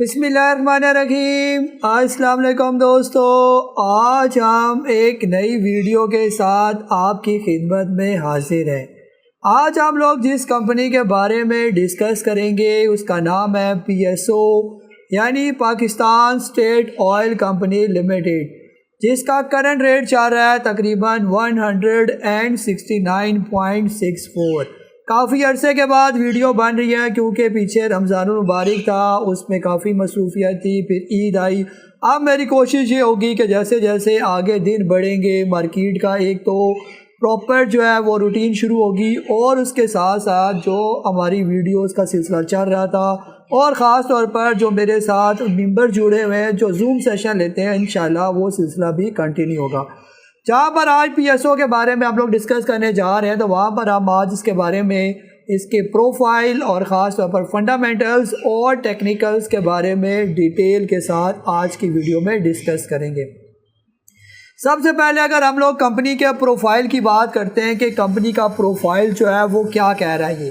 بسم اللہ الرحمن الرحیم۔ السلام علیکم دوستو، آج ہم ایک نئی ویڈیو کے ساتھ آپ کی خدمت میں حاضر ہیں۔ آج ہم لوگ جس کمپنی کے بارے میں ڈسکس کریں گے اس کا نام ہے PSO یعنی Pakistan state oil company limited, جس کا کرنٹ ریٹ چل رہا ہے تقریباً 169.64۔ کافی عرصے کے بعد ویڈیو بن رہی ہے کیونکہ پیچھے رمضان المبارک تھا، اس میں کافی مصروفیت تھی، پھر عید آئی۔ اب میری کوشش یہ ہوگی کہ جیسے جیسے آگے دن بڑھیں گے مارکیٹ کا ایک تو پراپر جو ہے وہ روٹین شروع ہوگی، اور اس کے ساتھ ساتھ جو ہماری ویڈیوز کا سلسلہ چل رہا تھا اور خاص طور پر جو میرے ساتھ ممبر جڑے ہوئے ہیں جو زوم سیشن لیتے ہیں، انشاءاللہ وہ سلسلہ بھی کنٹینیو ہوگا۔ جہاں پر آج PSO کے بارے میں ہم لوگ ڈسکس کرنے جا رہے ہیں تو وہاں پر ہم آج اس کے بارے میں اس کے پروفائل اور خاص طور پر فنڈامنٹلز اور ٹیکنیکلز کے بارے میں ڈیٹیل کے ساتھ آج کی ویڈیو میں ڈسکس کریں گے۔ سب سے پہلے اگر ہم لوگ کمپنی کے پروفائل کی بات کرتے ہیں کہ کمپنی کا پروفائل جو ہے وہ کیا کہہ رہا ہے، یہ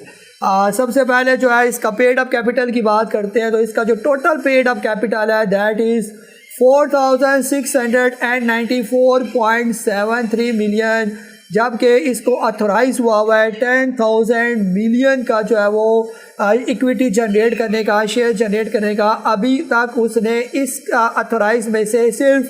سب سے پہلے جو ہے اس کا پیڈ اپ کیپٹل کی بات کرتے ہیں تو اس کا جو ٹوٹل پیڈ اپ کیپٹل ہے دیٹ از 4694.73 ملین، جبکہ اس کو اتھورائز ہوا ہے 10,000 ملین کا جو ہے وہ ایکویٹی جنریٹ کرنے کا، شیئر جنریٹ کرنے کا۔ ابھی تک اس نے اس اتھورائز میں سے صرف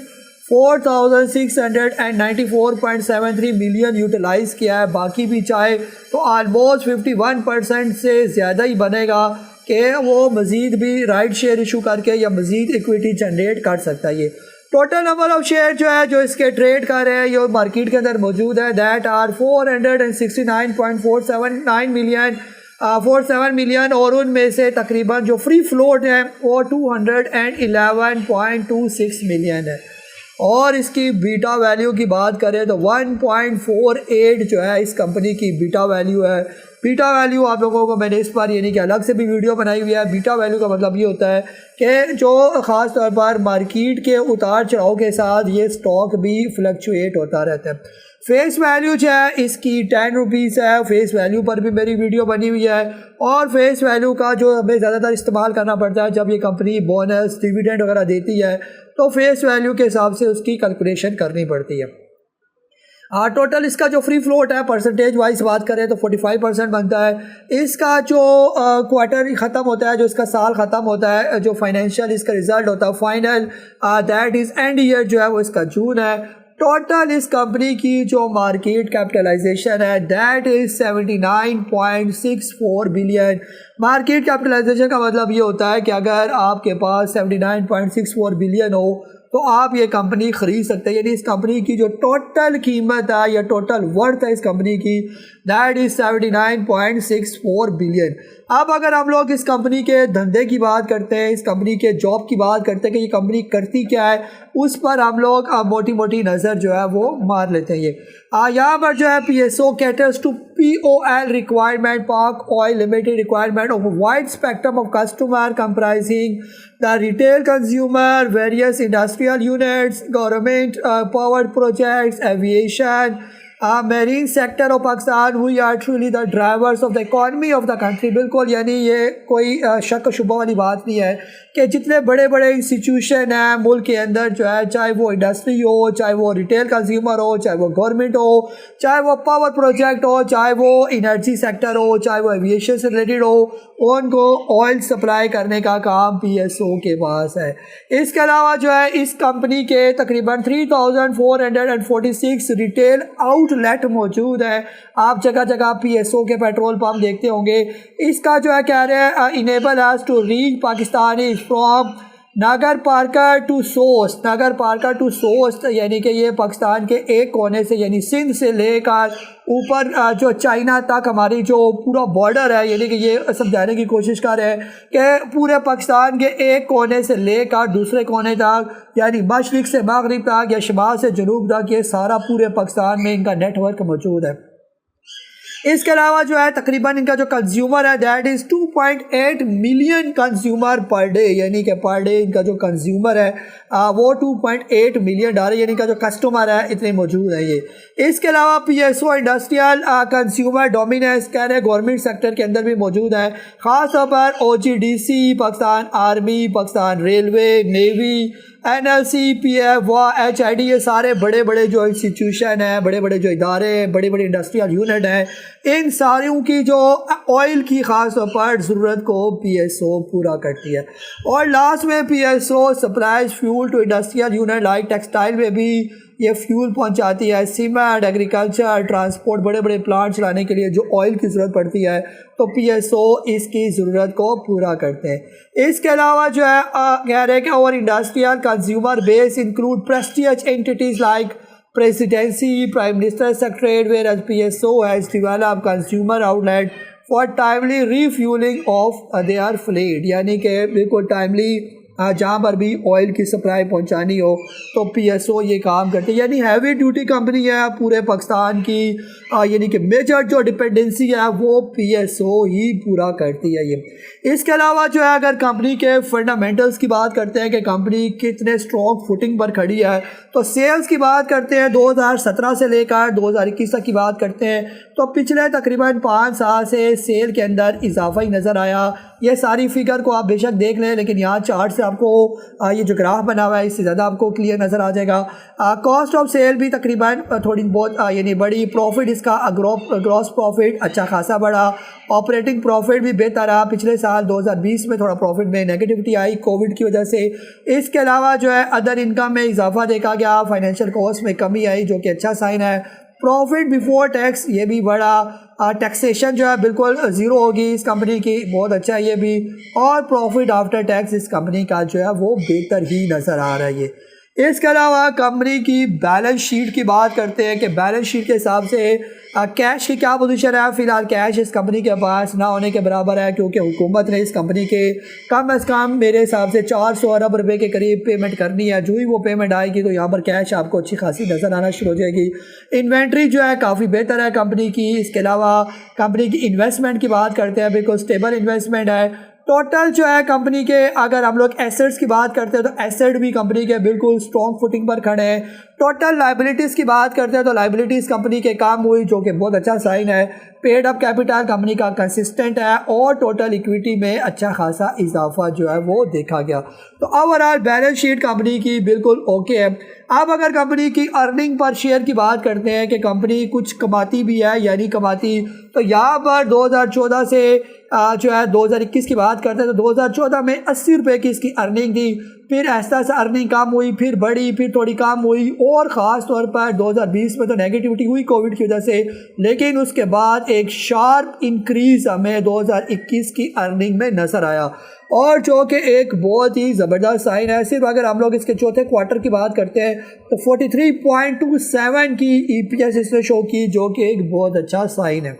4694.73 ملین یوٹیلائز کیا ہے، باقی بھی چاہے تو آلموسٹ 51% سے زیادہ ہی بنے گا کہ وہ مزید بھی رائٹ شیئر ایشو کر کے یا مزید ایکویٹی جنریٹ کر سکتا ہے۔ یہ ٹوٹل نمبر آف شیئر جو ہے جو اس کے ٹریڈ کر رہے ہیں یہ مارکیٹ کے اندر موجود ہے دیٹ آر 469.47 ملین، اور ان میں سے تقریباً جو فری فلوٹ ہے وہ 211.26 ملین ہے، اور اس کی بیٹا ویلیو کی بات کریں تو 1.48 جو ہے اس کمپنی کی بیٹا ویلیو ہے۔ بیٹا ویلیو آپ لوگوں کو میں نے اس بار یعنی کہ الگ سے بھی ویڈیو بنائی ہوئی ہے۔ بیٹا ویلیو کا مطلب یہ ہوتا ہے کہ جو خاص طور پر مارکیٹ کے اتار چڑھاؤ کے ساتھ یہ سٹاک بھی فلکچویٹ ہوتا رہتا ہے۔ فیس ویلیو جو ہے اس کی 10 روپیز ہے، فیس ویلیو پر بھی میری ویڈیو بنی ہوئی ہے، اور فیس ویلیو کا جو ہمیں زیادہ تر استعمال کرنا پڑتا ہے جب یہ کمپنی بونس ڈیویڈنڈ وغیرہ دیتی ہے تو فیس ویلیو کے حساب سے اس کی کیلکولیشن کرنی پڑتی ہے۔ ٹوٹل اس کا جو فری فلوٹ ہے پرسنٹیج وائز بات کریں تو 45% بنتا ہے۔ اس کا جو کوارٹر ختم ہوتا ہے، جو اس کا سال ختم ہوتا ہے، جو فائنینشیل اس کا ریزلٹ ہوتا ہے final that is end year جو ہے وہ اس کا جون ہے۔ ٹوٹل اس کمپنی کی جو مارکیٹ کیپٹلائزیشن ہے that is 79.64 billion. Market capitalization کا مطلب یہ ہوتا ہے کہ اگر آپ کے پاس 79.64 بلین ہو تو آپ یہ کمپنی خرید سکتے ہیں، یعنی اس کمپنی کی جو ٹوٹل قیمت ہے یا ٹوٹل ورتھ ہے اس کمپنی کی دیٹ از 79.64 بلین۔ اب اگر ہم لوگ اس کمپنی کے دھندے کی بات کرتے ہیں، اس کمپنی کے جاب کی بات کرتے ہیں کہ یہ کمپنی کرتی کیا ہے، اس پر ہم لوگ موٹی موٹی نظر جو ہے وہ مار لیتے ہیں۔ یہاں پر جو ہے PSO caters to POL requirement Pak Oil Limited requirement of a wide spectrum of customer comprising the retail consumer, various industrial units, government power projects, aviation, marine sector of Pakistan. We are truly the drivers of the economy of the country۔ بالکل یعنی یہ کوئی شک و شبہ والی بات نہیں ہے کہ جتنے بڑے بڑے انسٹیٹیوشن ہیں ملک کے اندر جو ہے، چاہے وہ انڈسٹری ہو، چاہے وہ ریٹیل کنزیومر ہو، چاہے وہ گورنمنٹ ہو، چاہے وہ پاور پروجیکٹ ہو، چاہے وہ انرجی سیکٹر ہو، چاہے وہ ایویشن سے ریلیٹڈ ہو، ان کو آئل سپلائی کرنے کا کام PSO کے پاس ہے۔ اس کے علاوہ جو ہے اس کمپنی کے تقریباً 3,446 ریٹیل آؤٹ لیٹ موجود ہے۔ آپ جگہ جگہ PSO کے پیٹرول پمپ دیکھتے ہوں گے۔ اس کا جو ہے کہہ رہے ہیں enable us to reach Pakistani from Nagar Parkar to Sost. Nagar Parkar to Sost یعنی کہ یہ پاکستان کے ایک کونے سے یعنی سندھ سے لے کر اوپر جو چائنا تک ہماری جو پورا بارڈر ہے، یعنی کہ یہ سمجھانے کی کوشش کر رہے ہیں کہ پورے پاکستان کے ایک کونے سے لے کر دوسرے کونے تک، یعنی مشرق سے مغرب تک یا شمال سے جنوب تک، یہ سارا پورے پاکستان میں ان کا نیٹ ورک موجود ہے۔ اس کے علاوہ جو ہے تقریباً ان کا جو کنزیومر ہے that is 2.8 million consumer per day, یعنی کہ پر ڈے ان کا جو کنزیومر ہے وہ 2.8 ملین ڈالر، یعنی کا جو کسٹمر ہے اتنے موجود ہیں یہ۔ اس کے علاوہ پی ایس او انڈسٹریل کنزیومر ڈومیننس کہہ رہے گورنمنٹ سیکٹر کے اندر بھی موجود ہے، خاص طور پر O G D C, Pakistan army, Pakistan railway, navy, N L C, P F, H I D, یہ سارے بڑے بڑے جو انسٹیٹیوشن ہیں، بڑے بڑے جو ادارے ہیں، بڑے بڑے انڈسٹریل یونٹ ہیں، ان ساروں کی جو آئل کی خاص طور پر ضرورت کو پی ایس او پورا کرتی ہے۔ اور لاسٹ میں P S O supplies fuel to industrial unit like textile میں بھی یہ فیول پہنچاتی ہے، سیمنٹ، ایگریکلچر، ٹرانسپورٹ، بڑے بڑے پلانٹ چلانے کے لیے جو آئل کی ضرورت پڑتی ہے تو پی ایس او اس کی ضرورت کو پورا کرتے ہیں۔ اس کے علاوہ جو ہے کہہ رہے ہیں کہ اور industrial consumer base include prestige entities like Presidency, Prime Minister Secretariat, whereas PSO has developed consumer outlet for timely refueling of their fleet، یعنی کہ بالکل ٹائملی جہاں پر بھی آئل کی سپلائی پہنچانی ہو تو پی ایس او یہ کام کرتی ہے، یعنی ہیوی ڈیوٹی کمپنی ہے پورے پاکستان کی، یعنی کہ میجر جو ڈپینڈنسی ہے وہ پی ایس او ہی پورا کرتی ہے یہ۔ اس کے علاوہ جو ہے اگر کمپنی کے فنڈامنٹلز کی بات کرتے ہیں کہ کمپنی کتنے اسٹرانگ فوٹنگ پر کھڑی ہے تو سیلز کی بات کرتے ہیں 2017 سے لے کر 2021 تک کی بات کرتے ہیں تو پچھلے تقریباً 5 سال سے سیل کے اندر اضافہ ہی نظر آیا۔ یہ ساری فگر کو آپ بے شک دیکھ لیں، لیکن یہاں چارٹ سے آپ کو یہ جو گراف بنا ہوا ہے اس سے زیادہ آپ کو کلیئر نظر آ جائے گا۔ کاسٹ آف سیل بھی تقریباً تھوڑی بہت یعنی بڑی، پروفٹ اس کا گراس پروفٹ اچھا خاصا بڑا، آپریٹنگ پروفٹ بھی بہتر رہا۔ پچھلے سال 2020 میں تھوڑا پروفٹ میں نیگیٹیوٹی آئی کووڈ کی وجہ سے۔ اس کے علاوہ جو ہے ادر انکم میں اضافہ دیکھا گیا، فائنینشیل کاسٹ میں کمی آئی جو کہ اچھا سائن ہے۔ پروفٹ بیفور ٹیکس یہ بھی بڑا، ٹیکسیشن جو ہے بالکل زیرو ہوگی اس کمپنی کی، بہت اچھا ہے یہ بھی، اور پروفٹ آفٹر ٹیکس اس کمپنی کا جو ہے وہ بہتر ہی نظر آ رہا ہے یہ۔ اس کے علاوہ کمپنی کی بیلنس شیٹ کی بات کرتے ہیں کہ بیلنس شیٹ کے حساب سے کیش کی کیا پوزیشن ہے۔ فی الحال کیش اس کمپنی کے پاس نہ ہونے کے برابر ہے، کیونکہ حکومت نے اس کمپنی کے کم از کم میرے حساب سے 400 ارب روپے کے قریب پیمنٹ کرنی ہے۔ جو ہی وہ پیمنٹ آئے گی تو یہاں پر کیش آپ کو اچھی خاصی نظر آنا شروع ہو جائے گی۔ انوینٹری جو ہے کافی بہتر ہے کمپنی کی۔ اس کے علاوہ کمپنی کی انویسٹمنٹ کی بات کرتے ہیں، بالکل اسٹیبل انویسٹمنٹ ہے۔ ٹوٹل جو ہے کمپنی کے اگر ہم لوگ ایسٹس کی بات کرتے ہیں تو ایسٹ بھی کمپنی کے بالکل اسٹرانگ فوٹنگ پر کھڑے ہیں۔ ٹوٹل لائبلٹیز کی بات کرتے ہیں تو لائبلٹیز کمپنی کے کام ہوئی جو کہ بہت اچھا سائن ہے۔ پیڈ اپ کیپٹل کمپنی کا کنسسٹنٹ ہے اور ٹوٹل ایکویٹی میں اچھا خاصا اضافہ جو ہے وہ دیکھا گیا۔ تو اوورآل بیلنس شیٹ کمپنی کی بالکل اوکے ہے۔ اب اگر کمپنی کی ارننگ پر شیئر کی بات کرتے ہیں کہ کمپنی کچھ کماتی بھی ہے یا نہیں کماتی، تو یہاں پر 2014 سے جو ہے 2021 کی بات کرتے ہیں تو 2014 میں 80 روپے کی اس کی ارننگ تھی، پھر ایسا ایسا ارننگ کم ہوئی، پھر بڑھی، پھر تھوڑی کم ہوئی، اور خاص طور پر 2020 میں تو نیگیٹیوٹی ہوئی کووڈ کی وجہ سے، لیکن اس کے بعد ایک شارپ انکریز ہمیں 2021 کی ارننگ میں نظر آیا، اور جو کہ ایک بہت ہی زبردست سائن ہے۔ صرف اگر ہم لوگ اس کے چوتھے کوارٹر کی بات کرتے ہیں تو 43.27 کی ای پی ایس اس نے شو کی، جو کہ ایک بہت اچھا سائن ہے۔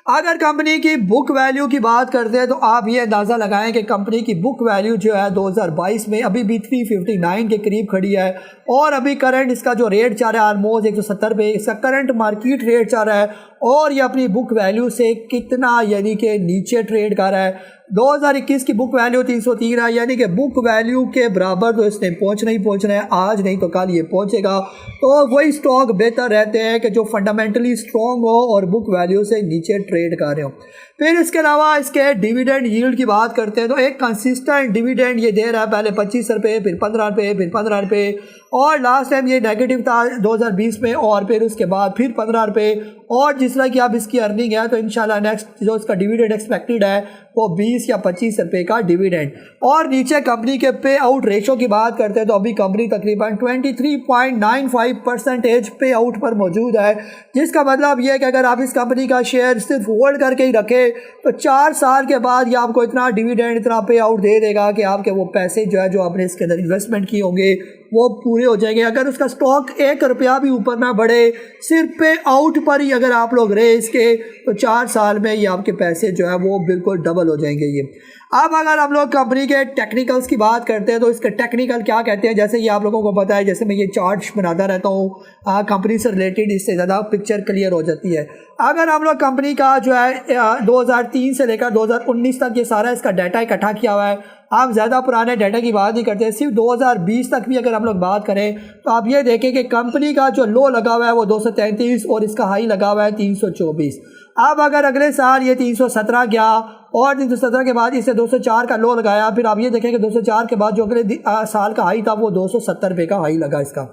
اگر کمپنی کی بک ویلیو کی بات کرتے ہیں تو آپ یہ اندازہ لگائیں کہ کمپنی کی بک ویلیو جو ہے 2022 میں ابھی بھی 359 کے قریب کھڑی ہے، اور ابھی کرنٹ اس کا جو ریٹ چل رہا ہے آلموسٹ 170 پہ اس کا کرنٹ مارکیٹ ریٹ چل رہا ہے، اور یہ اپنی بک ویلیو سے کتنا یعنی کہ نیچے ٹریڈ کر رہا ہے۔ 2021 کی بک ویلیو 303 ہے، یعنی کہ بک ویلیو کے برابر تو اس نے پہنچنا ہے، آج نہیں تو کل یہ پہنچے گا۔ تو وہی سٹاک بہتر رہتے ہیں کہ جو فنڈامنٹلی سٹرانگ ہو اور بک ویلیو سے نیچے ٹریڈ کر رہے ہوں۔ پھر اس کے علاوہ اس کے ڈیویڈنڈ ییلڈ کی بات کرتے ہیں تو ایک کنسسٹنٹ ڈیویڈنڈ یہ دے رہا ہے، پہلے 25 روپے، پھر 15 روپے، پھر 15 روپے، اور لاسٹ ٹائم یہ نیگیٹو تھا 2020 میں، اور پھر اس کے بعد پھر 15 روپے، اور جس طرح کہ اب اس کی ارننگ ہے تو انشاءاللہ نیکسٹ جو اس کا ڈیویڈنڈ ایکسپیکٹڈ ہے وہ 20 یا 25 روپے کا ڈیویڈنڈ۔ اور نیچے کمپنی کے پے آؤٹ ریشو کی بات کرتے ہیں تو ابھی کمپنی تقریباً 23.95% پے آؤٹ پر موجود ہے، جس کا مطلب یہ ہے کہ اگر آپ اس کمپنی کا شیئر صرف ہولڈ کر کے ہی رکھے تو 4 سال کے بعد یہ آپ کو اتنا ڈیویڈنڈ اتنا پے آؤٹ دے گا کہ آپ کے وہ پیسے جو ہے جو آپ نے اس کے اندر انویسٹمنٹ کی ہوں گے وہ پورے ہو جائیں گے۔ اگر اس کا سٹاک 1 روپیہ بھی اوپر نہ بڑھے، صرف پے آؤٹ پر ہی اگر آپ لوگ رہے اس کے، تو 4 سال میں یہ آپ کے پیسے جو ہے وہ بالکل ڈبل ہو جائیں گے یہ۔ اب اگر ہم لوگ کمپنی کے ٹیکنیکلز کی بات کرتے ہیں تو اس کے ٹیکنیکل کیا کہتے ہیں، جیسے یہ آپ لوگوں کو پتہ ہے، جیسے میں یہ چارٹ بناتا رہتا ہوں کمپنی سے ریلیٹڈ، اس سے زیادہ پکچر کلیئر ہو جاتی ہے۔ اگر ہم لوگ کمپنی کا جو ہے 2003 سے لے کر 2019 تک یہ سارا اس کا ڈیٹا اکٹھا کیا ہوا ہے، آپ زیادہ پرانے ڈیٹا کی بات نہیں کرتے، صرف 2020 تک بھی اگر ہم لوگ بات کریں تو آپ یہ دیکھیں کہ کمپنی کا جو لو لگا ہوا ہے وہ 233 اور اس کا ہائی لگا ہوا ہے 324۔ اب اگر اگلے سال یہ 317 گیا اور 317 کے بعد اسے 204 کا لو لگایا، پھر آپ یہ دیکھیں کہ 204 کے بعد جو اگلے سال کا ہائی تھا وہ 270 روپے کا ہائی لگا اس کا،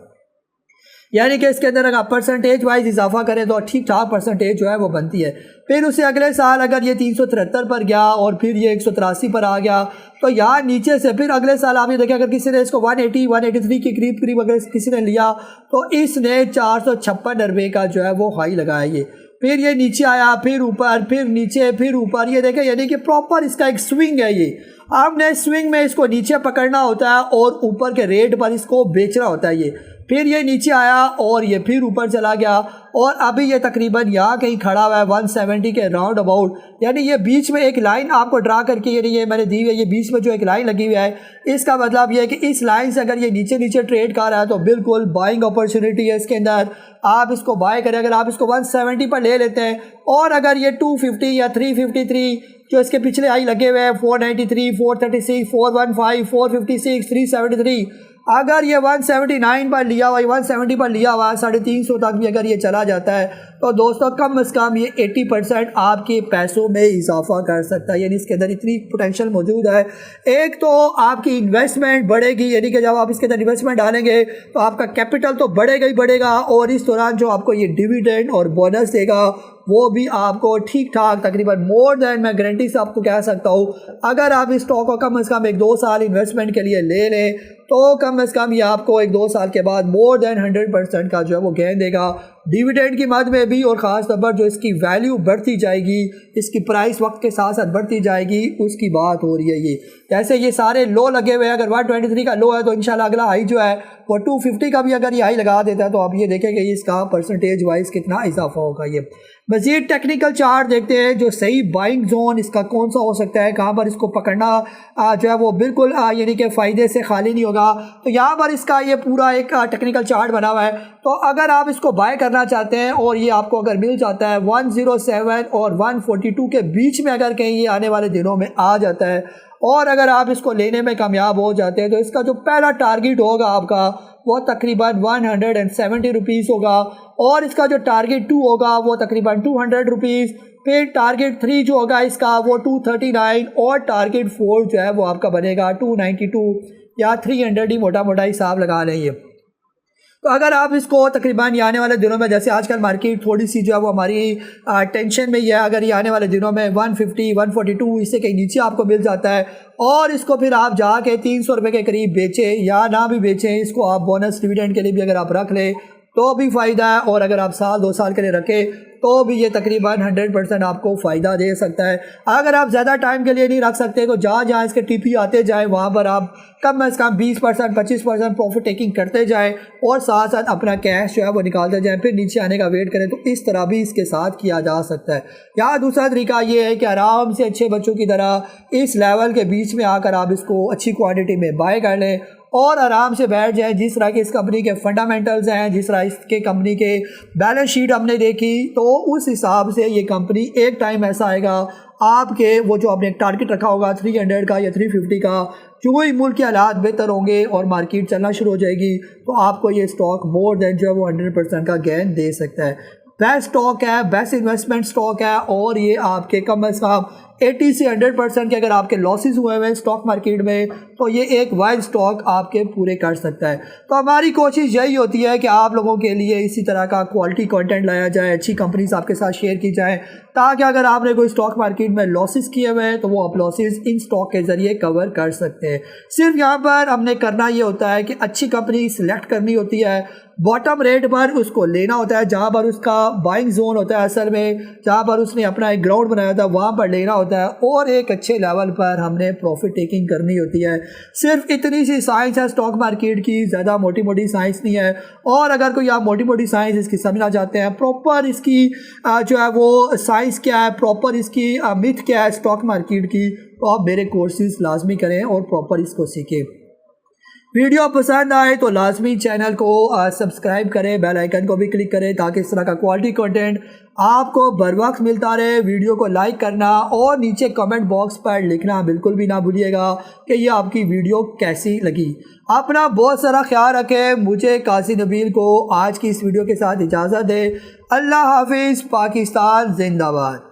یعنی کہ اس کے اندر اگر آپ پرسنٹیج وائز اضافہ کریں تو ٹھیک ٹھاک پرسنٹیج جو ہے وہ بنتی ہے۔ پھر اسے اگلے سال اگر یہ 373 پر گیا اور پھر یہ 183 پر آ گیا، تو یہاں نیچے سے پھر اگلے سال آپ یہ دیکھیں اگر کسی نے اس کو 183 کے قریب اگر کسی نے لیا تو اس نے 456 روپے کا جو ہے وہ ہائی لگایا یہ، پھر یہ نیچے آیا، پھر اوپر، پھر نیچے، پھر اوپر، یہ دیکھیں یعنی کہ پراپر اس کا ایک سوئنگ ہے یہ۔ آپ نے سوئنگ میں اس کو نیچے پکڑنا ہوتا ہے اور اوپر کے ریٹ پر اس کو بیچنا ہوتا ہے یہ، پھر یہ نیچے آیا اور یہ پھر اوپر چلا گیا اور ابھی یہ تقریباً یہاں کہیں کھڑا ہوا ہے 170 کے راؤنڈ اباؤٹ، یعنی یہ بیچ میں ایک لائن آپ کو ڈرا کر کے، یعنی یہ میں نے دی ہوئی ہے، یہ بیچ میں جو ایک لائن لگی ہوئی ہے، اس کا مطلب یہ ہے کہ اس لائن سے اگر یہ نیچے ٹریڈ کر رہا ہے تو بالکل بائنگ اپرچونٹی ہے اس کے اندر، آپ اس کو بائی کریں۔ اگر آپ اس کو 170 پر لے لیتے ہیں اور اگر یہ 250 یا 353 جو اس کے پچھلے ہائی لگے ہوئے ہیں 493 436 415 456 373، اگر یہ 179 پر لیا ہوا، 170 پر لیا ہوا 350 تک بھی اگر یہ چلا جاتا ہے تو دوستوں کم از کم یہ 80% آپ کے پیسوں میں اضافہ کر سکتا ہے، یعنی اس کے اندر اتنی پوٹینشیل موجود ہے۔ ایک تو آپ کی انویسٹمنٹ بڑھے گی، یعنی کہ جب آپ اس کے اندر انویسٹمنٹ ڈالیں گے تو آپ کا کیپٹل تو بڑھے گا ہی بڑھے گا، اور اس دوران جو آپ کو یہ ڈیویڈینڈ اور بونس دے گا وہ بھی آپ کو ٹھیک ٹھاک تقریباً مور دین، میں گارنٹی سے آپ کو کہہ سکتا ہوں، اگر آپ اس اسٹاک کو کم از کم 1-2 سال انویسٹمنٹ کے لیے لے لیں تو کم از کم یہ آپ کو 1-2 سال کے بعد مور دین 100% کا جو ہے وہ گین دے گا ڈیویڈینڈ کی مد میں بھی، اور خاص طور پر جو اس کی ویلیو بڑھتی جائے گی، اس کی پرائس وقت کے ساتھ ساتھ بڑھتی جائے گی، اس کی بات ہو رہی ہے یہ۔ جیسے یہ سارے لو لگے ہوئے ہیں، اگر 123 کا لو ہے تو انشاءاللہ اگلا ہائی جو ہے وہ 250 کا بھی اگر یہ ہائی لگا دیتا ہے تو آپ یہ دیکھیں کہ اس کا پرسنٹیج وائز کتنا اضافہ ہوگا یہ۔ مزید ٹیکنیکل چارٹ دیکھتے ہیں، جو صحیح بائنگ زون اس کا کون سا ہو سکتا ہے، کہاں پر اس کو پکڑنا جو ہے وہ بالکل یعنی کہ فائدے سے خالی نہیں ہوگا، تو یہاں پر اس کا یہ پورا ایک ٹیکنیکل چارٹ بنا ہوا ہے۔ تو اگر آپ اس کو بائی کرنا چاہتے ہیں اور یہ آپ کو اگر مل جاتا ہے 107 اور 142 کے بیچ میں، اگر کہیں یہ آنے والے دنوں میں آ جاتا ہے اور اگر آپ اس کو لینے میں کامیاب ہو جاتے ہیں تو اس کا جو پہلا ٹارگٹ ہوگا آپ کا وہ تقریباً 170 روپیز ہوگا، اور اس کا جو ٹارگٹ 2 ہوگا وہ تقریباً 200 روپیز، پھر ٹارگٹ 3 جو ہوگا اس کا وہ 239، اور ٹارگٹ 4 جو ہے وہ آپ کا بنے گا 292 یا 300 ہی موٹا موٹا حساب لگا لیں یہ۔ تو اگر آپ اس کو تقریباً یہ آنے والے دنوں میں، جیسے آج کل مارکیٹ تھوڑی سی جو ہے وہ ہماری ٹینشن میں ہی ہے، اگر یہ آنے والے دنوں میں 150 142 اس سے کہیں نیچے آپ کو مل جاتا ہے اور اس کو پھر آپ جا کے 300 روپے کے قریب بیچیں یا نہ بھی بیچیں، اس کو آپ بونس ڈیویڈینڈ کے لیے بھی اگر آپ رکھ لیں تو بھی فائدہ ہے، اور اگر آپ 2 سال کے لیے رکھیں تو بھی یہ تقریباً 100% آپ کو فائدہ دے سکتا ہے۔ اگر آپ زیادہ ٹائم کے لیے نہیں رکھ سکتے تو جہاں اس کے ٹی پی آتے جائیں وہاں پر آپ کم از کم 20% 25% پروفٹ ٹیکنگ کرتے جائیں اور ساتھ ساتھ اپنا کیش جو ہے وہ نکالتے جائیں، پھر نیچے آنے کا ویٹ کریں، تو اس طرح بھی اس کے ساتھ کیا جا سکتا ہے۔ یا دوسرا طریقہ یہ ہے کہ آرام سے اچھے بچوں کی طرح اس لیول کے بیچ میں آ کر آپ اس کو اچھی کوانٹٹی میں بائی کر لیں اور آرام سے بیٹھ جائیں۔ جس طرح کے اس کمپنی کے فنڈامنٹلز ہیں، جس طرح اس کے کمپنی کے بیلنس شیٹ ہم نے دیکھی، تو اس حساب سے یہ کمپنی ایک ٹائم ایسا آئے گا آپ کے وہ جو آپ نے ایک ٹارگٹ رکھا ہوگا 300 کا یا 350 کا، جو ہی ملک کے حالات بہتر ہوں گے اور مارکیٹ چلنا شروع ہو جائے گی تو آپ کو یہ سٹاک مور دین جو ہے وہ 100% کا گین دے سکتا ہے۔ بیسٹ سٹاک ہے، بیسٹ انویسٹمنٹ سٹاک ہے، اور یہ آپ کے کم از کم 80 سے 100% کے اگر آپ کے لاسز ہوئے ہوئے ہیں سٹاک مارکیٹ میں تو یہ ایک وائز سٹاک آپ کے پورے کر سکتا ہے۔ تو ہماری کوشش یہی ہوتی ہے کہ آپ لوگوں کے لیے اسی طرح کا کوالٹی کنٹینٹ لایا جائے، اچھی کمپنیز آپ کے ساتھ شیئر کی جائیں، تاکہ اگر آپ نے کوئی سٹاک مارکیٹ میں لاسز کیے ہوئے ہیں تو وہ آپ لاسز ان سٹاک کے ذریعے کور کر سکتے ہیں۔ صرف یہاں پر ہم نے کرنا یہ ہوتا ہے کہ اچھی کمپنی سلیکٹ کرنی ہوتی ہے، باٹم ریٹ پر اس کو لینا ہوتا ہے، جہاں پر اس کا بائنگ زون ہوتا ہے، اصل میں جہاں پر اس نے اپنا ایک گراؤنڈ بنایا ہوتا ہے وہاں پر لینا ہوتا ہے۔ ہوتا ہے اور ایک اچھے لیول پر ہم نے پروفٹ ٹیکنگ کرنی ہوتی ہے۔ صرف اتنی سی سائنس ہے اسٹاک مارکیٹ کی، زیادہ موٹی موٹی سائنس نہیں ہے، اور اگر کوئی آپ موٹی موٹی سائنس اس کی سمجھنا چاہتے ہیں، پراپر اس کی جو ہے وہ سائنس کیا ہے، پراپر اس کی میتھ کیا ہے اسٹاک مارکیٹ کی، تو آپ میرے کورسز لازمی کریں اور پراپر اس کو سیکھیں۔ ویڈیو پسند آئے تو لازمی چینل کو سبسکرائب کریں، بیل آئیکن کو بھی کلک کریں تاکہ اس طرح کا کوالٹی کنٹینٹ آپ کو بر وقت ملتا رہے۔ ویڈیو کو لائک کرنا اور نیچے کمنٹ باکس پر لکھنا بالکل بھی نہ بھولیے گا کہ یہ آپ کی ویڈیو کیسی لگی۔ اپنا بہت سارا خیال رکھیں۔ مجھے قاضی نبیل کو آج کی اس ویڈیو کے ساتھ اجازت دے۔ اللہ حافظ۔ پاکستان زندہ باد۔